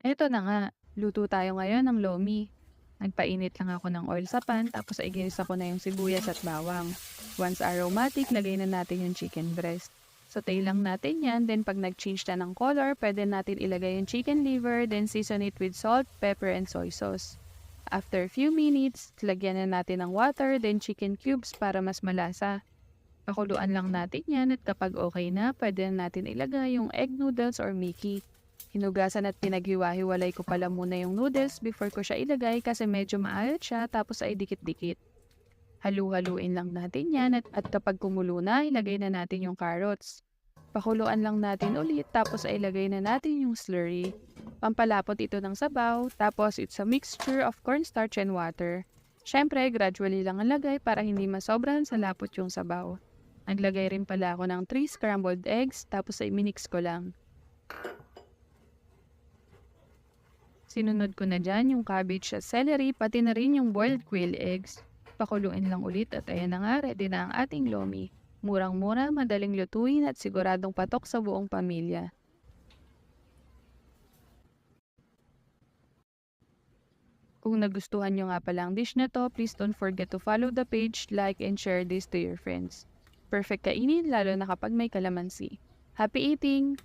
Eto na nga, luto tayo ngayon ng lomi. Nagpainit lang ako ng oil sa pan tapos ay ginisa ko na yung sibuyas at bawang. Once aromatic, lagay na natin yung chicken breast. Sautay lang natin yan, then pag nag-change na ng color, pwede natin ilagay yung chicken liver, then season it with salt, pepper, and soy sauce. After a few minutes, lagyan na natin ng water, then chicken cubes para mas malasa. Pakuluan lang natin yan at kapag okay na, pwede na natin ilagay yung egg noodles or Mickey. Hinugasan at pinaghiwa-hiwalay ko pala muna yung noodles before ko siya ilagay kasi medyo maalat siya tapos ay dikit-dikit. Halu-haluin lang natin yan at kapag kumulo na, ilagay na natin yung carrots. Pakuluan lang natin ulit tapos ay ilagay na natin yung slurry. Pampalapot ito ng sabaw tapos it's a mixture of cornstarch and water. Siyempre, gradually lang ang lagay para hindi masobrahan sa lapot yung sabaw. Naglagay rin pala ako ng 3 scrambled eggs tapos ay minix ko lang. Sinunod ko na dyan yung cabbage at celery pati na rin yung boiled quail eggs. Pakuluin lang ulit at ayan na nga, ready na ang ating lomi. Murang-mura, madaling lutuin at siguradong patok sa buong pamilya. Kung nagustuhan nyo nga pala ang dish na to, please don't forget to follow the page, like, and share this to your friends. Perfect kainin lalo na kapag may kalamansi. Happy eating!